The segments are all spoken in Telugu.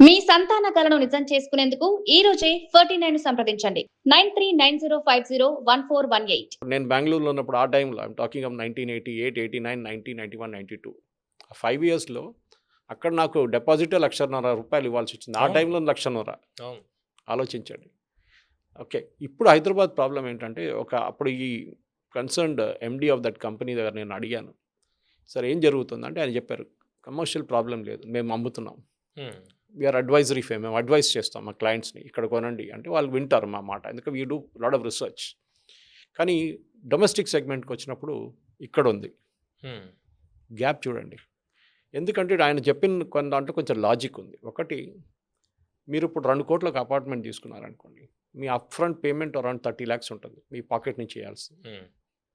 మీ సంతాన కలను నిజం చేసుకునేందుకు ఈ రోజే 49 సంప్రదించండి 9390501418. నేను బెంగళూరులో ఉన్నప్పుడు ఆ టైంలో ఐఎమ్ టాకింగ్ ఆఫ్ 1988, 89, 90, 91, 92 ఆ 5 ఇయర్స్లో అక్కడ నాకు డిపాజిటే ₹1,50,000 ఇవ్వాల్సి వచ్చింది. ఆ టైంలో ₹1,00,000. ఆలోచించండి. ఓకే, ఇప్పుడు హైదరాబాద్ ప్రాబ్లం ఏంటంటే అప్పుడు ఈ concerned MD of that company దగ్గర నేను అడిగాను, సార్ ఏం జరుగుతుందంటే ఆయన చెప్పారు, కమర్షియల్ ప్రాబ్లం లేదు, మేము అమ్ముతున్నాం, వీఆర్ అడ్వైజరీ ఫేమ్, మేము అడ్వైస్ చేస్తాం మా క్లయింట్స్ని ఇక్కడ కొనండి అంటే వాళ్ళు వింటారు మా మాట, ఎందుకంటే we do lot of research. కానీ డొమెస్టిక్ సెగ్మెంట్కి వచ్చినప్పుడు ఇక్కడ ఉంది గ్యాప్. చూడండి, ఎందుకంటే ఆయన చెప్పిన కొన్ని దాంట్లో కొంచెం లాజిక్ ఉంది. ఒకటి, మీరు ఇప్పుడు 2 కోట్లకు అపార్ట్మెంట్ తీసుకున్నారనుకోండి, మీ upfront payment around 30 lakhs ఉంటుంది, మీ పాకెట్ నుంచి చేయాల్సి,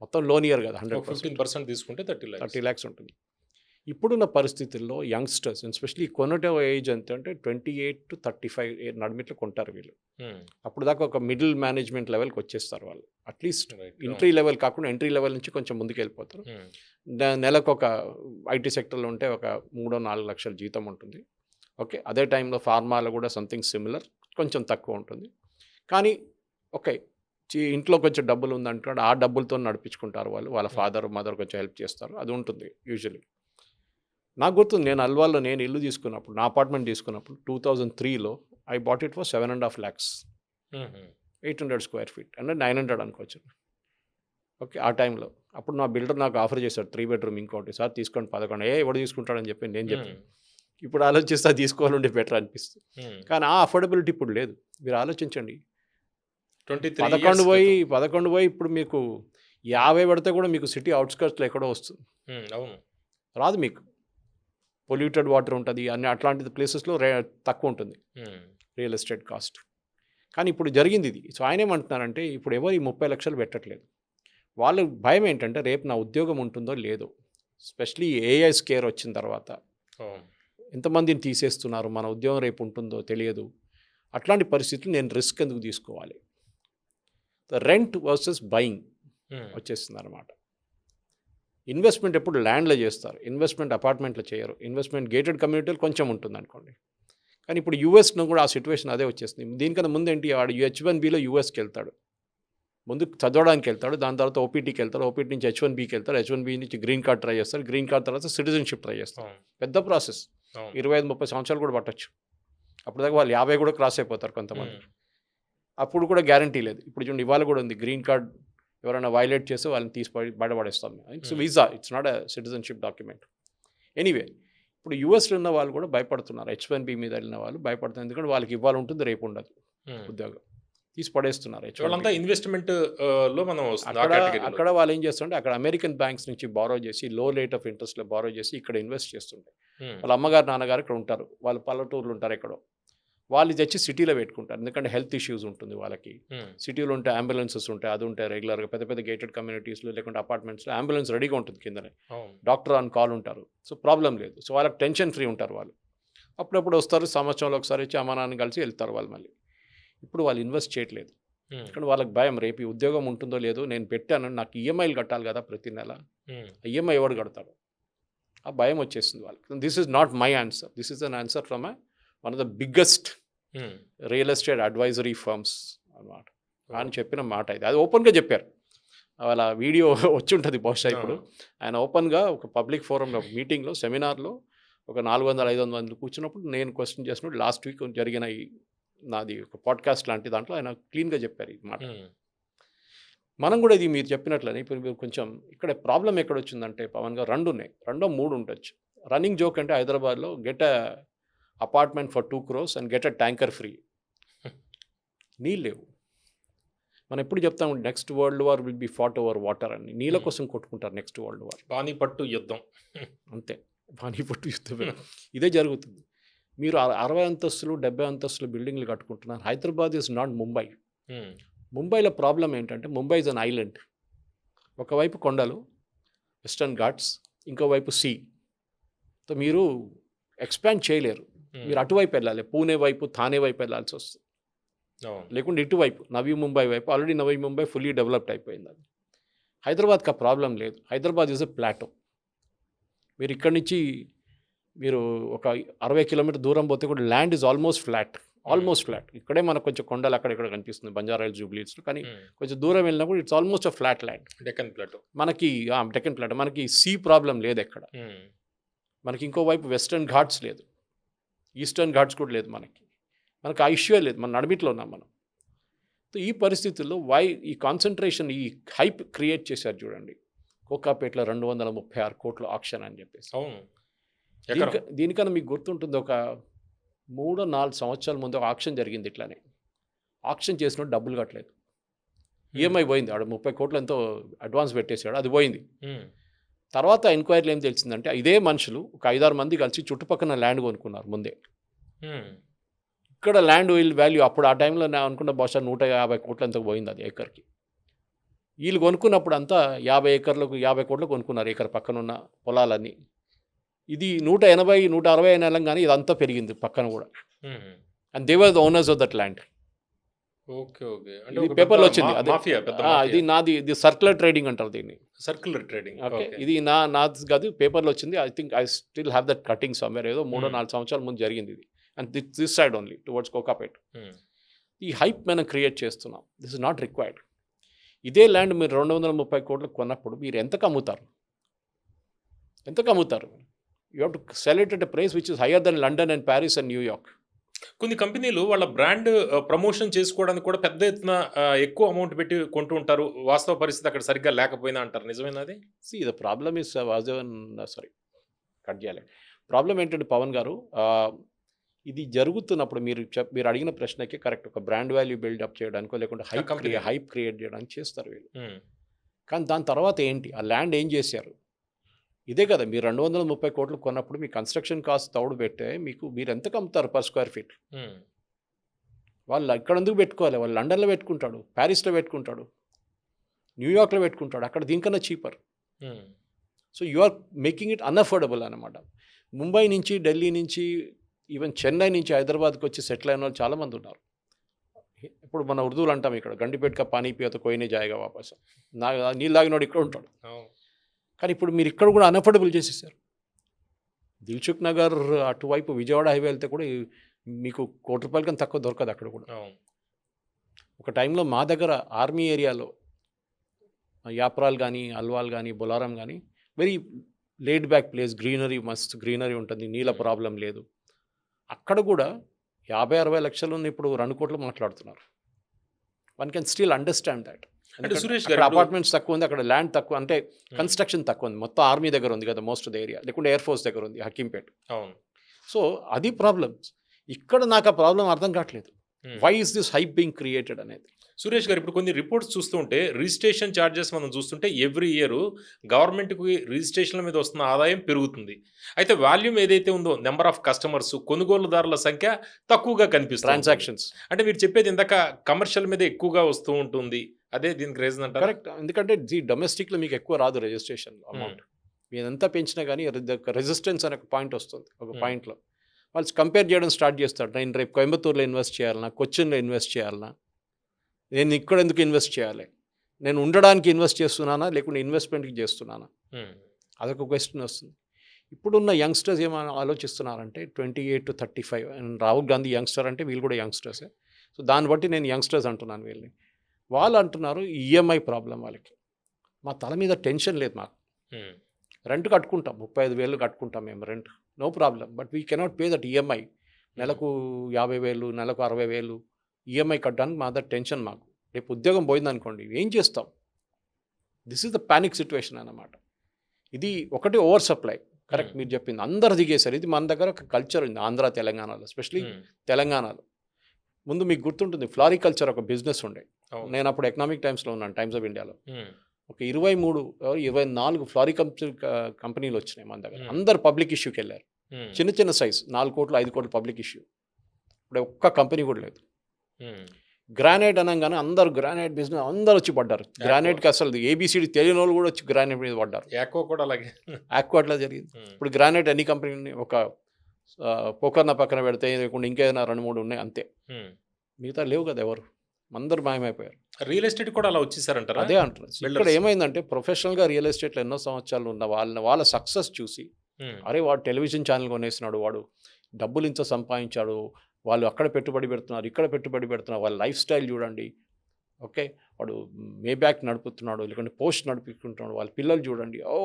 మొత్తం లోన్ ఇయర్ కదా, 100% తీసుకుంటే 30 lakhs ఉంటుంది. ఇప్పుడున్న పరిస్థితుల్లో యంగ్స్టర్స్ ఎస్పెషలీ కొనటే ఏజ్ ఎంత అంటే 28 to 35 నడిమిట్లో కొంటారు వీళ్ళు. అప్పుడు దాకా ఒక మిడిల్ మేనేజ్మెంట్ లెవెల్కి వచ్చేస్తారు వాళ్ళు, అట్లీస్ట్ ఎంట్రీ లెవెల్ కాకుండా ఎంట్రీ లెవెల్ నుంచి కొంచెం ముందుకు వెళ్ళిపోతారు. నెలకు ఒక ఐటీ సెక్టర్లో ఉంటే ఒక 3-4 లక్షల జీతం ఉంటుంది. ఓకే, అదే టైంలో ఫార్మాలో కూడా సంథింగ్ సిమిలర్, కొంచెం తక్కువ ఉంటుంది. కానీ ఓకే, ఇంట్లో కొంచెం డబ్బులు ఉందంటే ఆ డబ్బులతో నడిపించుకుంటారు వాళ్ళు, వాళ్ళ ఫాదర్ మదర్ కొంచెం హెల్ప్ చేస్తారు, అది ఉంటుంది యూజువలీ. నాకు గుర్తుంది, నేను అల్వాల్లో నేను ఇల్లు తీసుకున్నప్పుడు, నా అపార్ట్మెంట్ తీసుకున్నప్పుడు 2003లో I bought it for 7.5 lakhs, 800 square feet అంటే 900 అనుకోవచ్చు. ఓకే, ఆ టైంలో అప్పుడు నా బిల్డర్ నాకు ఆఫర్ చేశాడు 3 bedroom ఇంకోటి, సార్ తీసుకోండి 11, ఎవడు తీసుకుంటాడని చెప్పి నేను చెప్పాను. ఇప్పుడు ఆలోచిస్తే తీసుకోవాలంటే బెటర్ అనిపిస్తుంది. కానీ ఆ అఫోర్డబిలిటీ ఇప్పుడు లేదు. మీరు ఆలోచించండి, 11 పోయి ఇప్పుడు మీకు 50 పెడితే కూడా మీకు సిటీ అవుట్స్కర్ట్స్లో ఎక్కడో వస్తుంది, రాదు. మీకు పొల్యూటెడ్ వాటర్ ఉంటుంది అన్ని, అట్లాంటి ప్లేసెస్లో తక్కువ ఉంటుంది రియల్ ఎస్టేట్ కాస్ట్. కానీ ఇప్పుడు జరిగింది ఇది. సో ఆయన ఏమంటున్నారంటే, ఇప్పుడు ఎవరు ఈ 30 లక్షలు పెట్టట్లేదు. వాళ్ళ భయం ఏంటంటే రేపు నా ఉద్యోగం ఉంటుందో లేదో, స్పెషలీ ఏఐ స్కేర్ వచ్చిన తర్వాత ఎంతమందిని తీసేస్తున్నారు, మన ఉద్యోగం రేపు ఉంటుందో తెలియదు. అట్లాంటి పరిస్థితులు నేను రిస్క్ ఎందుకు తీసుకోవాలి, రెంట్ వర్సెస్ బయింగ్ వచ్చేస్తుంది అనమాట. ఇన్వెస్ట్మెంట్ ఎప్పుడు ల్యాండ్లో చేస్తారు, ఇన్వెస్ట్మెంట్ అపార్ట్మెంట్లో చేయరు. ఇన్వెస్ట్మెంట్ గేటెడ్ కమ్యూనిటీలో కొంచెం ఉంటుంది అనుకోండి. కానీ ఇప్పుడు యూఎస్లో కూడా ఆ సిచ్యువేషన్ అదే వచ్చేస్తుంది. దీనికన్నా ముందు ఏంటి, వాడు H1Bలో యూఎస్కి వెళ్తాడు, ముందు చదవడానికి వెళ్తాడు, దాని తర్వాత ఓపీటీకి వెళ్తాడు, ఓపీటీ నుంచి H1Bకి వెళ్తాడు, H1B నుంచి గ్రీన్ కార్డ్ ట్రై చేస్తాడు, గ్రీన్ కార్డ్ తర్వాత సిటిజన్షిప్ ట్రై చేస్తాడు. పెద్ద ప్రాసెస్, 25-30 సంవత్సరాలు కూడా పట్టచ్చు. అప్పుడు దాకా వాళ్ళు 50 కూడా క్రాస్ అయిపోతారు కొంతమంది. అప్పుడు కూడా గ్యారంటీ లేదు. ఇప్పుడు చూడండి, ఇవాళ కూడా ఉంది, గ్రీన్ కార్డ్ ఎవరైనా వైలేట్ చేస్తే వాళ్ళని తీసి బయటపడేస్తాం. It's visa, it's not a citizenship document. Anyway, ఇప్పుడు యూఎస్లో ఉన్న వాళ్ళు కూడా భయపడుతున్నారు, H1B మీద వెళ్ళిన వాళ్ళు భయపడుతున్నారు, ఎందుకంటే వాళ్ళకి ఇవ్వాలి ఉంటుంది, రేపు ఉండదు ఉద్యోగం, తీసి పడేస్తున్నారు. ఇన్వెస్ట్మెంట్లో మనం అక్కడ వాళ్ళు ఏం చేస్తుంటే, అక్కడ అమెరికన్ బ్యాంక్స్ నుంచి బారో చేసి లో రేట్ ఆఫ్ ఇంట్రెస్ట్లో బారో చేసి ఇక్కడ ఇన్వెస్ట్ చేస్తుంటారు. వాళ్ళ అమ్మగారు నాన్నగారు ఇక్కడ ఉంటారు, వాళ్ళు పల్లెటూరులు ఉంటారు ఎక్కడో, వాళ్ళు తెచ్చి సిటీలో పెట్టుకుంటారు, ఎందుకంటే హెల్త్ ఇష్యూస్ ఉంటుంది వాళ్ళకి. సిటీలో ఉంటే అంబులెన్సెస్ ఉంటాయి, అది ఉంటాయి రెగ్యులర్గా. పెద్ద పెద్ద గేటెడ్ కమ్యూనిటీస్లో లేకుంటే అపార్ట్మెంట్స్లో అంబులెన్స్ రెడీగా ఉంటుంది కిందనే, డాక్టర్ ఆన్ కాల్ ఉంటారు. సో ప్రాబ్లం లేదు. సో వాళ్ళకి టెన్షన్ ఫ్రీ ఉంటారు వాళ్ళు. అప్పుడప్పుడు వస్తారు, సంవత్సరంలో ఒకసారి వచ్చి అమ్మ నాన్న కలిసి వెళ్తారు వాళ్ళు మళ్ళీ. ఇప్పుడు వాళ్ళు ఇన్వెస్ట్ చేయట్లేదు, ఎందుకంటే వాళ్ళకి భయం, రేపు ఈ ఉద్యోగం ఉంటుందో లేదో, నేను పెట్టాను, నాకు ఈఎంఐలు కట్టాలి కదా ప్రతి నెల, ఈఎంఐ ఎవడు కడతాడు, ఆ భయం వచ్చేస్తుంది వాళ్ళకి. This is not my answer, this is an answer from one of the biggest real estate advisory firms అన్నమాట. ఆయన చెప్పిన మాట ఇది, అది ఓపెన్గా చెప్పారు. వాళ్ళ వీడియో వచ్చి ఉంటుంది బహుశా ఇప్పుడు. ఆయన ఓపెన్గా ఒక పబ్లిక్ ఫోరంలో మీటింగ్లో సెమినార్లో ఒక 400-500 మంది కూర్చున్నప్పుడు నేను క్వశ్చన్ చేసినప్పుడు లాస్ట్ వీక్ జరిగిన నాది ఒక పాడ్కాస్ట్ లాంటి దాంట్లో ఆయన క్లీన్గా చెప్పారు ఈ మాట. మనం కూడా ఇది మీరు చెప్పినట్లనే ఇప్పుడు మీరు కొంచెం ఇక్కడ ప్రాబ్లం ఎక్కడ వచ్చిందంటే పవన్ గారు 2 ఉన్నాయి, 2-3 ఉండొచ్చు. రన్నింగ్ జోక్ అంటే హైదరాబాద్లో get a apartment for 2 crores and get a tanker free. నీళ్ళు లేవు. మనం ఎప్పుడు చెప్తాం next world war will be fought over water అని, నీళ్ళ కోసం కొట్టుకుంటారు నెక్స్ట్ వరల్డ్ వార్, పానీపట్టు యుద్ధం. అంతే, పానీపట్టు యుద్ధం ఇదే జరుగుతుంది. మీరు 60 అంతస్తులు 70 అంతస్తులు బిల్డింగ్లు కట్టుకుంటున్నారు. Hyderabad is not Mumbai. ముంబైలో ప్రాబ్లం ఏంటంటే, ముంబై ఇస్ అన్ ఐలాండ్. ఒకవైపు కొండలు వెస్టర్న్ ఘాట్స్, ఇంకోవైపు సీ. సో మీరు ఎక్స్పాండ్ చేయలేరు, మీరు అటువైపు వెళ్ళాలి, పూణే వైపు థానే వైపు వెళ్ళాల్సి వస్తుంది, లేకుంటే ఇటువైపు నవీ ముంబై వైపు. Already Navi Mumbai fully developed అయిపోయింది. అది హైదరాబాద్కి ఆ ప్రాబ్లం లేదు. Hyderabad is a plateau. మీరు ఇక్కడి నుంచి మీరు ఒక 60 కిలోమీటర్ దూరం పోతే కూడా ల్యాండ్ ఈజ్ ఆల్మోస్ట్ ఫ్లాట్. ఇక్కడే మనకు కొంచెం కొండలు అక్కడ ఇక్కడ కనిపిస్తుంది బంజారాహిల్స్, జూబ్లీహిల్స్లో. కానీ కొంచెం దూరం వెళ్ళినప్పుడు it's almost a flat land. Deccan plateau మనకి డెక్కన్ ప్లాట్, మనకి సీ ప్రాబ్లం లేదు ఎక్కడ. మనకి ఇంకోవైపు వెస్టర్న్ ఘాట్స్ లేదు, ఈస్టర్న్ ఘాట్స్ కూడా లేదు. మనకి ఆ ఇష్యూ లేదు, మన నడిమిట్లో ఉన్నాం మనం. సో ఈ పరిస్థితుల్లో ఈ కాన్సన్ట్రేషన్, ఈ హైప్ క్రియేట్ చేశారు చూడండి. కోకాపేటలో 236 కోట్ల ఆక్షన్ అని చెప్పేసి. అవును. దీనికన్నా మీకు గుర్తుంటుంది, ఒక 3-4 సంవత్సరాల ముందు ఒక ఆక్షన్ జరిగింది. ఇట్లానే ఆక్షన్ చేసినట్టు డబ్బులు కట్టలేదు, ఈఎంఐ పోయింది. ఆడ 30 కోట్లు ఎంతో అడ్వాన్స్ పెట్టేశాడు, అది పోయింది. తర్వాత ఎంక్వైరీలో ఏం తెలిసిందంటే ఇదే మనుషులు ఒక 5-6 మంది కలిసి చుట్టుపక్కల ల్యాండ్ కొనుక్కున్నారు ముందే. ఇక్కడ ల్యాండ్ వాల్యూ అప్పుడు ఆ టైంలో నేను అనుకున్న బహుశా 150 కోట్ల ఎంతో పోయింది అది ఏకర్కి. వీళ్ళు కొనుక్కున్నప్పుడు అంతా 50 కోట్లు కొనుక్కున్నారు ఏకర్ పక్కన ఉన్న పొలాలన్నీ. ఇది 180-160 నెలం కానీ ఇదంతా పెరిగింది పక్కన కూడా. And they were the owners of that land. Okay okay. ఇది పేపర్లో వచ్చింది. ఇది నాది, ఇది సర్క్యులర్ ట్రేడింగ్ అంటారు దీన్ని. Circular trading. ఓకే, ఇది నాది కాదు, పేపర్లో వచ్చింది. I think I still have that cutting somewhere. ఏదో 3-4 సంవత్సరాల ముందు జరిగింది ఇది. And this side only towards Kokapet. ఈ హైప్ మనం క్రియేట్ చేస్తున్నాం. This is not required. ఇదే ల్యాండ్ మీరు 230 కోట్లకు కొన్నప్పుడు మీరు ఎంతకు అమ్ముతారు? You have to sell it at a price which is higher than London and Paris and New York. కొన్ని కంపెనీలు వాళ్ళ బ్రాండ్ ప్రమోషన్ చేసుకోవడానికి కూడా పెద్ద ఎత్తున ఎక్కువ అమౌంట్ పెట్టి కొంటూ ఉంటారు. వాస్తవ పరిస్థితి అక్కడ సరిగ్గా లేకపోయినా అంటారు, నిజమేనా అది? ద ప్రాబ్లమ్ ఇస్ కట్ చేయాలి. ప్రాబ్లం ఏంటంటే పవన్ గారు, ఇది జరుగుతున్నప్పుడు మీరు అడిగిన ప్రశ్నకే కరెక్ట్. ఒక బ్రాండ్ వాల్యూ బిల్డప్ చేయడానికో లేకుంటే హైప్ క్రియేట్ చేయడానికి చేస్తారు వీళ్ళు. కానీ దాని తర్వాత ఏంటి? ఆ ల్యాండ్ ఏం చేశారు? ఇదే కదా, మీరు 230 కోట్లు కొన్నప్పుడు మీ కన్స్ట్రక్షన్ కాస్ట్ తౌడు పెట్టే మీరు ఎంతకు అమ్ముతారు పర్ స్క్వేర్ ఫీట్? వాళ్ళు ఇక్కడ ఎందుకు పెట్టుకోవాలి? వాళ్ళు లండన్లో పెట్టుకుంటాడు, ప్యారిస్లో పెట్టుకుంటాడు, న్యూయార్క్లో పెట్టుకుంటాడు. అక్కడ దీనికన్నా cheaper. So you are making it unaffordable అనమాట. ముంబై నుంచి, ఢిల్లీ నుంచి, ఈవెన్ చెన్నై నుంచి హైదరాబాద్కి వచ్చి సెటిల్ అయిన వాళ్ళు చాలామంది ఉన్నారు. ఇప్పుడు మన ఉర్దూలు అంటాం ఇక్కడ, గండిపేటక పానీ పియతో కోయినే జాయిగా వాపస్. నీళ్ళు తాగినోడు ఇక్కడ ఉంటాడు. కానీ ఇప్పుడు మీరు ఇక్కడ కూడా అన్అఫోర్డబుల్ చేసేసారు. దిల్సుఖ్ నగర్ అటువైపు విజయవాడ హైవే వెళ్తే కూడా మీకు ₹1 కన్నా తక్కువ దొరకదు అక్కడ కూడా. ఒక టైంలో మా దగ్గర ఆర్మీ ఏరియాలో యాప్రాల్ కానీ, అల్వాల్ కానీ, బొలారం కానీ very laid back place, greenery, మస్తు గ్రీనరీ ఉంటుంది, నీళ్ళ ప్రాబ్లం లేదు. అక్కడ కూడా 50-60 లక్షలు ఉన్న ఇప్పుడు 2 కోట్లు మాట్లాడుతున్నారు. One can still understand that. అంటే సురేష్ అక్కడ గారు అపార్ట్మెంట్స్ తక్కువ ఉంది, అక్కడ ల్యాండ్ తక్కువ, అంటే కన్స్ట్రక్షన్ తక్కువ ఉంది. మొత్తం ఆర్మీ దగ్గర ఉంది కదా మోస్ట్ ఆఫ్ ద ఏరియా, లేకుంటే ఎయిర్ ఫోర్స్ దగ్గర ఉంది హకీంపేట్. అవును. సో అది ప్రాబ్లమ్స్. ఇక్కడ నాకు ఆ ప్రాబ్లం అర్థం కావట్లేదు. Why is this hype being created అనేది. సురేష్ గారు, ఇప్పుడు కొన్ని రిపోర్ట్స్ చూస్తుంటే రిజిస్ట్రేషన్ ఛార్జెస్ మనం చూస్తుంటే ఎవ్రీ ఇయర్ గవర్నమెంట్కి రిజిస్ట్రేషన్ల మీద వస్తున్న ఆదాయం పెరుగుతుంది. అయితే వాల్యూమ్ ఏదైతే ఉందో, నెంబర్ ఆఫ్ కస్టమర్స్, కొనుగోలుదారుల సంఖ్య తక్కువగా కనిపిస్తుంది. ట్రాన్సాక్షన్స్ అంటే మీరు చెప్పేది ఇందాక కమర్షియల్ మీద ఎక్కువగా వస్తూ ఉంటుంది, అదే దీనికి రీజన్ అంటారు. కరెక్ట్. ఎందుకంటే డొమెస్టిక్లో మీకు ఎక్కువ రాదు రిజిస్ట్రేషన్ అమౌంట్. మీరు ఎంత పెంచినా కానీ రెసిస్టెన్స్ అనే ఒక పాయింట్ వస్తుంది. ఒక పాయింట్లో వాళ్ళు కంపేర్ చేయడం స్టార్ట్ చేస్తారు. నేను రేపు కోయంబత్తూరులో ఇన్వెస్ట్ చేయాలన్నా, కొచ్చిన్లో ఇన్వెస్ట్ చేయాలన్నా, నేను ఇక్కడ ఎందుకు ఇన్వెస్ట్ చేయాలి? నేను ఉండడానికి ఇన్వెస్ట్ చేస్తున్నానా లేకుంటే ఇన్వెస్ట్మెంట్కి చేస్తున్నానా? అదొక క్వశ్చన్ వస్తుంది. ఇప్పుడున్న యంగ్స్టర్స్ ఏమైనా ఆలోచిస్తున్నారంటే 28 to 35. రాహుల్ గాంధీ యంగ్స్టర్ అంటే వీళ్ళు కూడా యంగ్స్టర్సే. సో దాన్ని బట్టి నేను యంగ్స్టర్స్ అంటున్నాను వీళ్ళని. వాళ్ళు అంటున్నారు ఈఎంఐ ప్రాబ్లం వాళ్ళకి. మా తల మీద టెన్షన్ లేదు మాకు. రెంట్ కట్టుకుంటాం, 35,000 కట్టుకుంటాం మేము rent, no problem. But we cannot pay that EMI. నెలకు 50,000, నెలకు 60,000 ఈఎంఐ కట్టడానికి మా దగ్గర టెన్షన్ మాకు. రేపు ఉద్యోగం పోయిందనుకోండి ఏం చేస్తాం? This is the panic situation అన్నమాట. ఇది ఒకటి ఓవర్ సప్లై. కరెక్ట్ మీరు చెప్పింది, అందరు దిగేశారు. ఇది మన దగ్గర ఒక కల్చర్ ఉంది ఆంధ్ర తెలంగాణలో, ఎస్పెషలీ తెలంగాణలో. ముందు మీకు గుర్తుంటుంది ఫ్లారికల్చర్ ఒక బిజినెస్ ఉండే. నేను అప్పుడు ఎకనామిక్ టైమ్స్లో ఉన్నాను, టైమ్స్ ఆఫ్ ఇండియాలో. ఒక 23-24 ఫ్లారికల్చర్ కంపెనీలు వచ్చినాయి మన దగ్గర. అందరు పబ్లిక్ ఇష్యూకి వెళ్ళారు. చిన్న చిన్న సైజ్ 4 కోట్లు 5 కోట్లు పబ్లిక్ ఇష్యూ. ఇప్పుడు ఒక్క కంపెనీ కూడా లేదు. గ్రానైట్ అనగానే అందరు గ్రానైట్ బిజినెస్ అందరు వచ్చి పడ్డారు. గ్రానైట్కి అసలు ఏబిసిడి తెలియని వాళ్ళు కూడా వచ్చి గ్రానైట్ మీద పడ్డారు. యాక్వా అట్లా జరిగింది. ఇప్పుడు గ్రానైట్ అన్ని కంపెనీలు ఉన్నాయి. ఒక పోకర్న పక్కన పెడితే లేకుండా ఇంకేదైనా 2-3 ఉన్నాయి అంతే. మిగతా లేవు కదా ఎవరు, అందరు మాయమైపోయారు. రియల్ ఎస్టేట్ కూడా అలా వచ్చేసారంటారు. అదే అంటారు. ఇక్కడ ఏమైందంటే ప్రొఫెషనల్గా రియల్ ఎస్టేట్లో ఎన్నో సంవత్సరాలు ఉన్న వాళ్ళ సక్సెస్ చూసి అరే వాడు టెలివిజన్ ఛానల్ కొనేసినాడు, వాడు డబ్బులు ఇంత సంపాదించాడు, వాళ్ళు అక్కడ పెట్టుబడి పెడుతున్నారు, ఇక్కడ పెట్టుబడి పెడుతున్నారు, వాళ్ళ లైఫ్ స్టైల్ చూడండి, ఓకే, వాడు మే బ్యాక్ నడుపుతున్నాడు, లేకుంటే పోస్ట్ నడుపుకుంటున్నాడు, వాళ్ళ పిల్లలు చూడండి, ఓ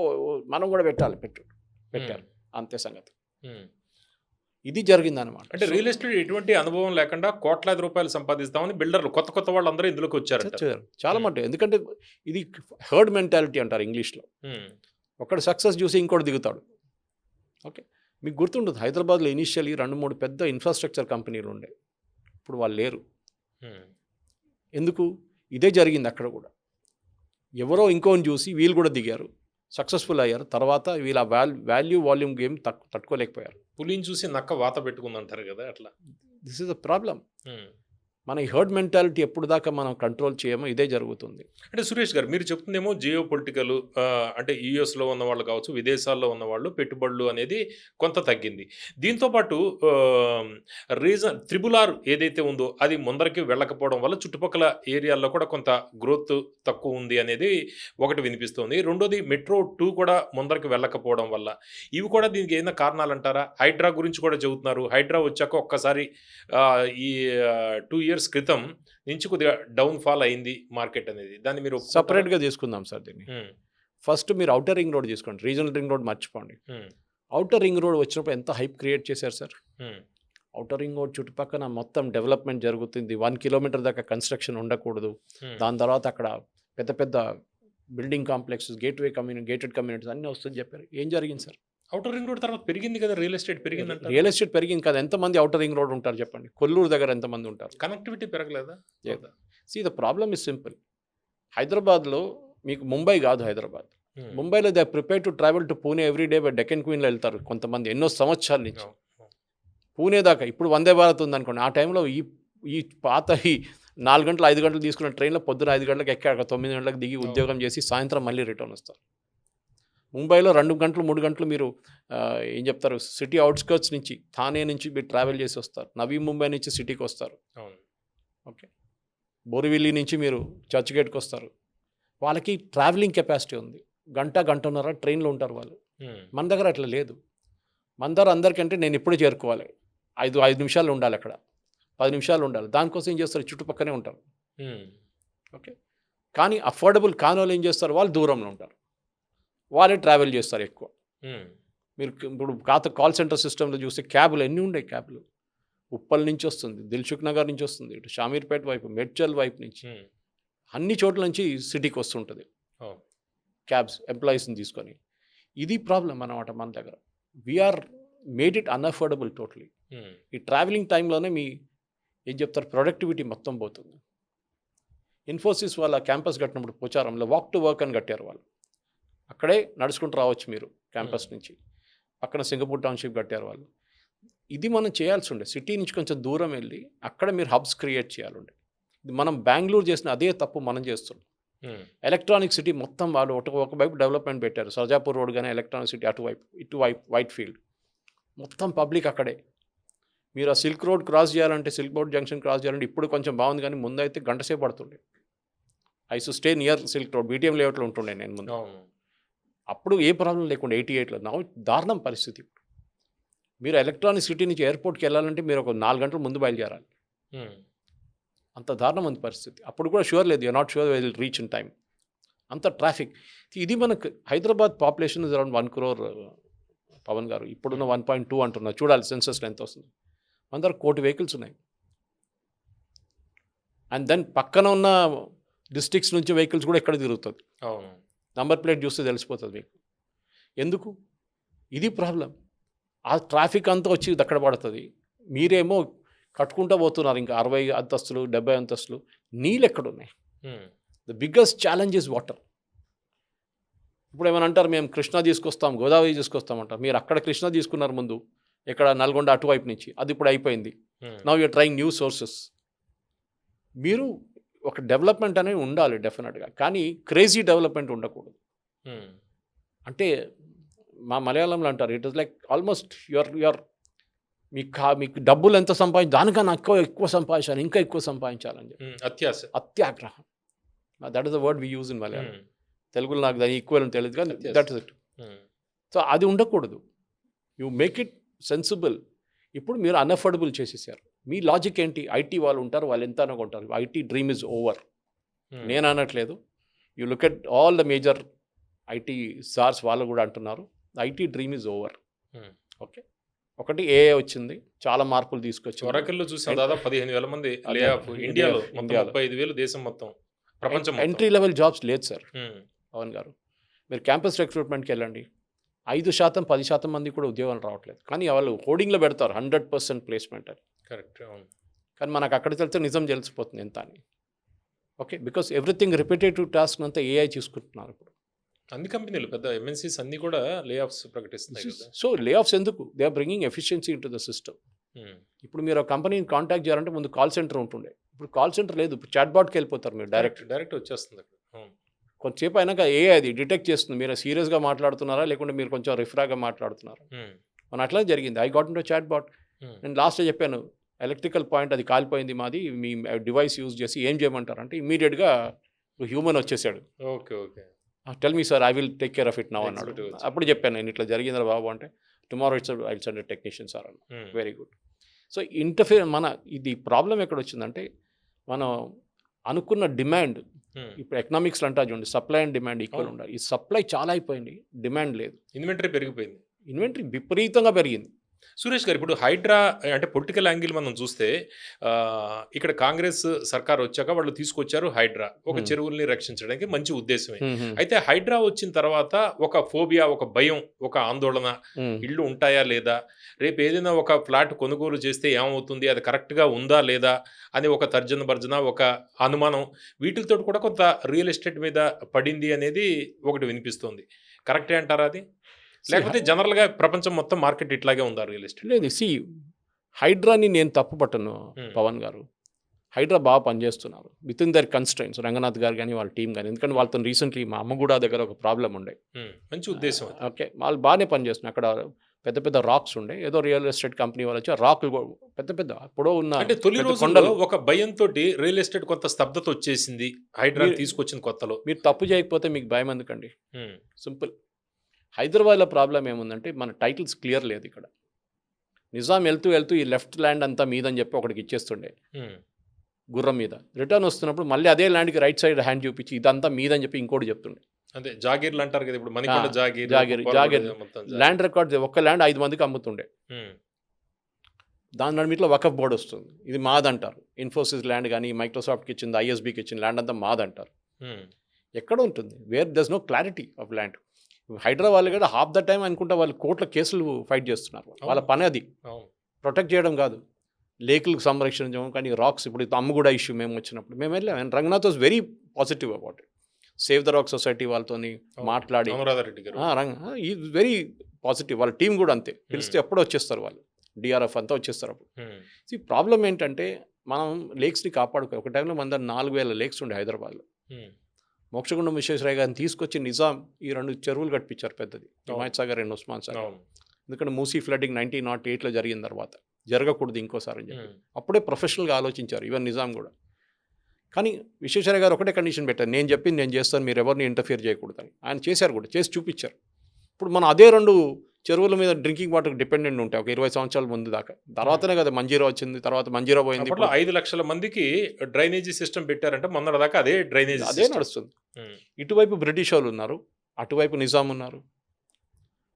మనం కూడా పెట్టారు, అంతే సంగతి. ఇది జరిగిందనమాట. అంటే రియల్ ఎస్టేట్ ఎటువంటి అనుభవం లేకుండా కోట్లాది రూపాయలు సంపాదిస్తామని బిల్డర్లు కొత్త వాళ్ళందరూ ఇందులోకి వచ్చారు చాలా మటుకు. ఎందుకంటే ఇది హర్డ్ మెంటాలిటీ అంటారు ఇంగ్లీష్లో. ఒకడు సక్సెస్ చూసి ఇంకోటి దిగుతాడు. ఓకే, మీకు గుర్తుంటుంది హైదరాబాద్లో ఇనిషియల్లీ 2-3 పెద్ద ఇన్ఫ్రాస్ట్రక్చర్ కంపెనీలు ఉండే, ఇప్పుడు వాళ్ళు లేరు. ఎందుకు? ఇదే జరిగింది అక్కడ కూడా. ఎవరో ఇంకోని చూసి వీళ్ళు కూడా దిగారు, సక్సెస్ఫుల్ అయ్యారు. తర్వాత వీళ్ళ వాల్యూ వాల్యూమ్ గేమ్ తట్టుకోలేకపోయారు. పులిని చూసి నక్క వాత పెట్టుకుందంటారు కదా, అట్లా. This is a problem. మన ఈ హర్డ్ మెంటాలిటీ ఎప్పుడు దాకా మనం కంట్రోల్ చేయమో ఇదే జరుగుతుంది. అంటే సురేష్ గారు మీరు చెప్తుందేమో జియో పొలిటికల్, అంటే యూఎస్లో ఉన్న వాళ్ళు కావచ్చు, విదేశాల్లో ఉన్న వాళ్ళు పెట్టుబడులు అనేది కొంత తగ్గింది. దీంతోపాటు రీజన్ RRR ఏదైతే ఉందో అది ముందరికి వెళ్ళకపోవడం వల్ల చుట్టుపక్కల ఏరియాల్లో కూడా కొంత గ్రోత్ తక్కువ ఉంది అనేది ఒకటి వినిపిస్తుంది. రెండోది మెట్రో 2 కూడా ముందరికి వెళ్ళకపోవడం వల్ల, ఇవి కూడా దీనికి ఏదైనా కారణాలు అంటారా? హైడ్రా గురించి కూడా చెబుతున్నారు. హైడ్రా వచ్చాక ఒక్కసారి ఈ 2 years క్రితం నుంచి కొద్దిగా డౌన్ ఫాల్ అయింది మార్కెట్ అనేది. దాన్ని మీరు సపరేట్గా తీసుకుందాం సార్ దీన్ని. ఫస్ట్ మీరు అవుటర్ రింగ్ రోడ్ తీసుకోండి, రీజనల్ రింగ్ రోడ్ మర్చిపోండి. అవుటర్ రింగ్ రోడ్ వచ్చినప్పుడు ఎంత హైప్ క్రియేట్ చేశారు సార్. అవుటర్ రింగ్ రోడ్ చుట్టుపక్కల మొత్తం డెవలప్మెంట్ జరుగుతుంది, 1 kilometer దాకా కన్స్ట్రక్షన్ ఉండకూడదు. దాని తర్వాత అక్కడ పెద్ద పెద్ద బిల్డింగ్ కాంప్లెక్స్, గేటెడ్ కమ్యూనిటీస్ అన్నీ వస్తుంది చెప్పారు. ఏం జరిగింది సార్? అవుటర్ రింగ్ రోడ్ తర్వాత పెరిగింది కదా, రియల్ ఎస్టేట్ పెరిగింది. రియల్ ఎస్టేట్ పెరిగింది కదా, ఎంతమంది అవుటర్ రింగ్ రోడ్ ఉంటారు చెప్పండి? కొల్లూరు దగ్గర ఎంతమంది ఉంటారు? కనెక్టివిటీ పెరగలేదా? See the problem is simple. హైదరాబాద్లో మీకు ముంబై కాదు, హైదరాబాద్ ముంబైలో they prepare to travel to Pune every day by Deccan క్వీన్లో వెళ్తారు కొంతమంది, ఎన్నో సంవత్సరాల నుంచి పూణే దాకా. ఇప్పుడు వందే భారత్ ఉందనుకోండి, ఆ టైంలో ఈ పాత 4 గంటలు 5 గంటలు తీసుకున్న ట్రైన్లో పొద్దున 5 గంటలకు ఎక్కాక 9 గంటలకు దిగి ఉద్యోగం చేసి సాయంత్రం మళ్ళీ రిటర్న్ వస్తారు. ముంబైలో 2 గంటలు 3 గంటలు మీరు ఏం చెప్తారు, సిటీ అవుట్స్కర్ట్స్ నుంచి థానే నుంచి మీరు ట్రావెల్ చేసి వస్తారు, నవీ ముంబై నుంచి సిటీకి వస్తారు. ఓకే, బోరివిల్లీ నుంచి మీరు చర్చ్ గేట్కి వస్తారు. వాళ్ళకి ట్రావెలింగ్ కెపాసిటీ ఉంది, గంటన్నర ట్రైన్లో ఉంటారు వాళ్ళు. మన దగ్గర అట్లా లేదు. మన దగ్గర అందరికంటే నేను ఇప్పుడే చేరుకోవాలి, 5 నిమిషాలు ఉండాలి, అక్కడ 10 నిమిషాలు ఉండాలి. దానికోసం ఏం చేస్తారు, చుట్టుపక్కనే ఉంటారు. ఓకే, కానీ అఫోర్డబుల్ కాని వాళ్ళు ఏం చేస్తారు, వాళ్ళు దూరంలో ఉంటారు, వాళ్ళే ట్రావెల్ చేస్తారు ఎక్కువ. మీరు ఇప్పుడు కాల్ సెంటర్ సిస్టంలో చూస్తే క్యాబ్లు ఎన్ని ఉండే, క్యాబ్లు ఉప్పల్ నుంచి వస్తుంది, దిల్సుఖ్ నగర్ నుంచి వస్తుంది, ఇటు షామీర్పేట వైపు, మెడ్చల్ వైపు నుంచి, అన్ని చోట్ల నుంచి సిటీకి వస్తుంటుంది క్యాబ్స్, ఎంప్లాయీస్ని తీసుకొని. ఇది ప్రాబ్లం అన్నమాట మన దగ్గర. We're made it unaffordable totally. ఈ ట్రావెలింగ్ టైంలోనే మీ ఏం చెప్తారు, ప్రొడక్టివిటీ మొత్తం పోతుంది. ఇన్ఫోసిస్ వాళ్ళ క్యాంపస్ కట్టినప్పుడు పోచారంలో వాక్ టు వర్క్ అని కట్టారు వాళ్ళు. అక్కడే నడుచుకుంటూ రావచ్చు మీరు క్యాంపస్ నుంచి. పక్కన సింగపూర్ టౌన్షిప్ కట్టారు వాళ్ళు. ఇది మనం చేయాల్సి ఉండే, సిటీ నుంచి కొంచెం దూరం వెళ్ళి అక్కడ మీరు హబ్స్ క్రియేట్ చేయాలండి. ఇది మనం బెంగళూరు చేసిన అదే తప్పు మనం చేస్తున్నాం. ఎలక్ట్రానిక్ సిటీ మొత్తం వాళ్ళు ఒకవైపు డెవలప్మెంట్ పెట్టారు, సర్జాపూర్ రోడ్ కానీ ఎలక్ట్రానిక్ సిటీ ఇటువైపు వైట్ ఫీల్డ్ మొత్తం పబ్లిక్ అక్కడే. మీరు ఆ సిల్క్ రోడ్ క్రాస్ చేయాలంటే, సిల్క్ రోడ్ జంక్షన్ క్రాస్ చేయాలంటే ఇప్పుడు కొంచెం బాగుంది, కానీ ముందైతే గంటసేపు పడుతుండే. ఐ సు stay near silk road, BTM లేఅవుట్లో ఉంటుండే నేను ముందు. అప్పుడు ఏ ప్రాబ్లం లేకుండా 88లో. నా దారుణం పరిస్థితి. మీరు ఎలక్ట్రానిక్ సిటీ నుంచి ఎయిర్పోర్ట్కి వెళ్ళాలంటే మీరు ఒక 4 గంటల ముందు బయలుదేరాలి, అంత దారుణం ఉంది పరిస్థితి. అప్పుడు కూడా షూర్ లేదు, you're not sure will reach in time, అంత ట్రాఫిక్. ఇది మనకు Hyderabad population is around 1 crore Pavan garu. ఇప్పుడున్న 1.2 అంటున్నారు, చూడాలి సెన్సస్లో ఎంత వస్తుంది. మన దగ్గర 1 కోటి వెహికల్స్ ఉన్నాయి. అండ్ దెన్ పక్కన ఉన్న డిస్ట్రిక్ట్స్ నుంచి వెహికల్స్ కూడా ఎక్కడ తిరుగుతుంది, నంబర్ ప్లేట్ చూస్తే తెలిసిపోతుంది మీకు. ఎందుకు? ఇది ప్రాబ్లం. ఆ ట్రాఫిక్ అంతా వచ్చి అక్కడ పడుతుంది, మీరేమో కట్టుకుంటూ పోతున్నారు ఇంకా 60 అంతస్తులు 70 అంతస్తులు. నీళ్ళు ఎక్కడున్నాయి? The biggest challenge is water. ఇప్పుడు ఏమైనా అంటారు, మేము కృష్ణా తీసుకొస్తాం, గోదావరి తీసుకొస్తాం అంటారు. మీరు అక్కడ కృష్ణా తీసుకున్నారు ముందు, ఇక్కడ నల్గొండ అటువైపు నుంచి, అది ఇప్పుడు అయిపోయింది. Now you're trying new sources. మీరు ఒక డెవలప్మెంట్ అనేది ఉండాలి డెఫినెట్గా, కానీ క్రేజీ డెవలప్మెంట్ ఉండకూడదు. అంటే మా మలయాళంలో అంటారు, it is like almost your మీకు డబ్బులు ఎంత సంపాదించి దానికన్నా ఎక్కువ సంపాదించాలి, ఇంకా ఎక్కువ సంపాదించాలని చెప్పి అత్యాగ్రహం. That is the word we use in Malayalam. తెలుగులో నాకు దాని ఈక్వల్ అని తెలియదు, కానీ దట్ ఇస్ ఇట్. సో అది ఉండకూడదు. You make it sensible. ఇప్పుడు మీరు అన్అఫోర్డబుల్ చేసేసారు. మీ లాజిక్ ఏంటి? ఐటీ వాళ్ళు ఉంటారు, వాళ్ళు ఎంత అనుకుంటారు, ఐటీ డ్రీమ్ ఇస్ ఓవర్. నేను అనట్లేదు. You look at all the major IT stars, వాళ్ళు కూడా అంటున్నారు IT dream is over. Okay, ఒకటి ఏఐ వచ్చింది, చాలా మార్పులు తీసుకొచ్చింది. ఒరాకిల్లో చూసాం దాదాపు 15,000 మంది లే ఆఫ్ ఇండియాలో, మొత్తం 35,000 దేశం మొత్తం, ప్రపంచం మొత్తం. ఎంట్రీ లెవెల్ జాబ్స్ లేదు సార్. పవన్ గారు, మీరు క్యాంపస్ రిక్రూట్మెంట్కి వెళ్ళండి, 5%, 10% మంది కూడా ఉద్యోగాలు రావట్లేదు. కానీ వాళ్ళు హోర్డింగ్లో పెడతారు 100% ప్లేస్మెంట్ అని. కరెక్ట్. కానీ మనకు అక్కడికి వెళ్తే నిజం తెలిసిపోతుంది ఎంత అని. Okay, because everything repetitive task అంతా ఏఐ తీసుకుంటున్నారు ఇప్పుడు. అన్ని కంపెనీలు, పెద్ద ఎంఎన్సీస్ అన్ని కూడా లే ఆఫ్స్ ప్రకటిస్తున్నాయి కదా. సో లే ఆఫ్స్ ఎందుకు? They are bringing efficiency into the system. ఇప్పుడు మీరు ఆ కంపెనీని కాంటాక్ట్ చేయాలంటే ముందు కాల్ సెంటర్ ఉంటుండే, ఇప్పుడు కాల్ సెంటర్ లేదు. ఇప్పుడు చాట్ బాట్కి వెళ్ళిపోతారు మీరు, డైరెక్ట్ వచ్చేస్తుంది అక్కడ. కొంతసేపు అయినాక ఏఐ అది డిటెక్ట్ చేస్తుంది మీరు సీరియస్గా మాట్లాడుతున్నారా లేకుంటే మీరు కొంచెం రిఫ్రాగా మాట్లాడుతున్నారా. మన అట్లా జరిగింది. I got into chatbot. నేను లాస్ట్ చెప్పాను, ఎలక్ట్రికల్ పాయింట్ అది కాలిపోయింది మాది, మీ డివైస్ యూజ్ చేసి ఏం చేయమంటారు అంటే ఇమీడియట్గా హ్యూమన్ వచ్చేసాడు. Okay okay, tell me sir, I will take care of it now అన్నాడు. అప్పుడు చెప్పాను నేను ఇట్లా జరిగిందా బాబు అంటే, tomorrow I send technician sir అన్న. Very good. సో మన ఇది ప్రాబ్లం ఎక్కడ వచ్చిందంటే, మనం అనుకున్న డిమాండ్, ఇప్పుడు ఎకనామిక్స్లో అంటా చూడండి, సప్లై అండ్ డిమాండ్ ఈక్వల్ ఉండాలి. ఈ సప్లై చాలా అయిపోయింది, డిమాండ్ లేదు. ఇన్వెంటరీ పెరిగిపోయింది, ఇన్వెంటరీ విపరీతంగా పెరిగింది. సురేష్ గారు, ఇప్పుడు హైడ్రా అంటే పొలిటికల్ యాంగిల్ మనం చూస్తే, ఇక్కడ కాంగ్రెస్ సర్కార్ వచ్చాక వాళ్ళు తీసుకొచ్చారు హైడ్రా, ఒక చెరువుల్ని రక్షించడానికి, మంచి ఉద్దేశమే. అయితే హైడ్రా వచ్చిన తర్వాత ఒక ఫోబియా, ఒక భయం, ఒక ఆందోళన, ఇళ్ళు ఉంటాయా లేదా, రేపు ఏదైనా ఒక ఫ్లాట్ కొనుగోలు చేస్తే ఏమవుతుంది, అది కరెక్ట్గా ఉందా లేదా అని ఒక తర్జన భర్జన, ఒక అనుమానం, వీటితో కూడా కొంత రియల్ ఎస్టేట్ మీద పడింది అనేది ఒకటి వినిపిస్తుంది. కరెక్టే అంటారా అది? లేకపోతే జనరల్గా ప్రపంచం మొత్తం మార్కెట్ ఇట్లాగే ఉందా రియల్ ఎస్టేట్? లేదు, హైడ్రాని నేను తప్పు పట్టను పవన్ గారు. హైడ్రా బాగా పనిచేస్తున్నారు with in their constraints, Ranganath గారు కానీ వాళ్ళ టీం కానీ. ఎందుకంటే వాళ్ళతో రీసెంట్లీ మా అమ్మ కూడా దగ్గర ఒక ప్రాబ్లం ఉండే. మంచి ఉద్దేశం. ఓకే, వాళ్ళు బాగానే పనిచేస్తున్నారు. అక్కడ పెద్ద పెద్ద రాక్స్ ఉండే, ఏదో రియల్ ఎస్టేట్ కంపెనీ వాళ్ళు వచ్చి రాకులు పెద్ద పెద్ద అప్పుడు ఉన్న, అంటే తొలి రోజుల్లో ఒక భయంతో రియల్ ఎస్టేట్ కొంత స్తబ్దత వచ్చేసింది హైడ్రా తీసుకొచ్చిన కొత్తలో. మీరు తప్పు చేయకపోతే మీకు భయం ఎందుకండి? సింపుల్. హైదరాబాద్లో ప్రాబ్లం ఏముందంటే, మన టైటిల్స్ క్లియర్ లేదు ఇక్కడ. నిజాం వెళ్తూ ఈ లెఫ్ట్ ల్యాండ్ అంతా మీదని చెప్పి ఒకటికి ఇచ్చేస్తుండే గుర్రం మీద. రిటర్న్ వస్తున్నప్పుడు మళ్ళీ అదే ల్యాండ్కి రైట్ సైడ్ హ్యాండ్ చూపించి ఇదంతా మీదని చెప్పి ఇంకోటి చెప్తుండే. అదే జాగీర్లు అంటారు కదా, ఇప్పుడు మణికొండ జాగీర్ ల్యాండ్ రికార్డ్, ఒక్క ల్యాండ్ 5 మందికి అమ్ముతుండే. దాని నడిమిట్లో వకఫ్ బోర్డు వస్తుంది, ఇది మాదంటారు. ఇన్ఫోసిస్ ల్యాండ్ కానీ, మైక్రోసాఫ్ట్కి ఇచ్చింది, ఐఎస్బీకి ఇచ్చిన ల్యాండ్ అంతా మాదంటారు. ఎక్కడ ఉంటుంది? Where there's no clarity of land. Hyderabad కూడా హాఫ్ ద టైం అనుకుంటా వాళ్ళు కోర్టుల కేసులు ఫైట్ చేస్తున్నారు. వాళ్ళ పని అది, ప్రొటెక్ట్ చేయడం కాదు, లేకులకు సంరక్షించడం. కానీ రాక్స్, ఇప్పుడు అమ్మగూడ ఇష్యూ మేము వచ్చినప్పుడు మేము వెళ్ళాం. Ranganath was very positive about it. Save the rock society వాళ్ళతో మాట్లాడి, ఈ వెరీ పాజిటివ్. వాళ్ళ టీం కూడా అంతే, పిలిస్తే ఎప్పుడో వచ్చేస్తారు వాళ్ళు, డిఆర్ఎఫ్ అంతా వచ్చేస్తారు అప్పుడు. ఈ ప్రాబ్లం ఏంటంటే, మనం లేక్స్ని కాపాడుకో. ఒక టైంలో మన 4,000 లేక్స్ ఉండే హైదరాబాద్లో. మోక్షగుండం విశ్వేశ్వరయ్య గారిని తీసుకొచ్చి నిజాం ఈ 2 చెరువులు కట్టించారు, పెద్దది హిమాయత్ సాగర్ అండ్ ఉస్మాన్ సాగర్. ఎందుకంటే మూసీ ఫ్లడ్డింగ్ 1908లో జరిగిన తర్వాత జరగకూడదు ఇంకోసారి అని చెప్పి అప్పుడే ప్రొఫెషనల్గా ఆలోచించారు, ఈవెన్ నిజాం కూడా. కానీ విశ్వేశ్వరయ్య గారు ఒకటే కండిషన్ పెట్టారు, నేను చెప్పింది నేను చేస్తాను, మీరు ఎవరిని ఇంటర్ఫియర్ చేయకూడదని. ఆయన చేశారు కూడా, చేసి చూపించారు. ఇప్పుడు మనం అదే 2 చెరువుల మీద డ్రింకింగ్ వాటర్ డిపెండెంట్ ఉంటాయి ఒక 20 సంవత్సరాల ముందు దాకా. తర్వాతనే కదా మంజీరా వచ్చింది, తర్వాత మంజీరా పోయింది. 5 లక్షల మందికి డ్రైనేజీ సిస్టమ్ పెట్టారంటే మొన్నటి దాకా అదే డ్రైనేజీ అదే నడుస్తుంది. ఇటువైపు బ్రిటిష్ వాళ్ళు ఉన్నారు, అటువైపు నిజాం ఉన్నారు.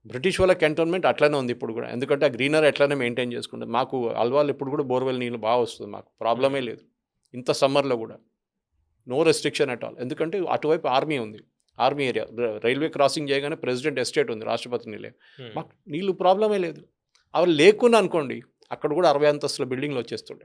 బ్రిటిష్ వాళ్ళ కంటోన్మెంట్ అట్లనే ఉంది ఇప్పుడు కూడా, ఎందుకంటే ఆ గ్రీనరీ ఎట్లనే మెయింటైన్ చేసుకుంటుంది. మాకు అల్వాల్ ఇప్పుడు కూడా బోర్వెల్ నీళ్ళు బాగా వస్తుంది, మాకు ప్రాబ్లమే లేదు. ఇంత సమ్మర్లో కూడా నో రెస్ట్రిక్షన్ అట్ ఆల్. ఎందుకంటే అటువైపు ఆర్మీ ఉంది, ఆర్మీ ఏరియా. రైల్వే క్రాసింగ్ చేయగానే ప్రెసిడెంట్ ఎస్టేట్ ఉంది, రాష్ట్రపతి నీళ్ళే. మాకు నీళ్ళు ప్రాబ్లమే లేదు. అవి లేకున్నా అనుకోండి, అక్కడ కూడా 60 అంతస్తుల బిల్డింగ్లు వచ్చేస్తుండే.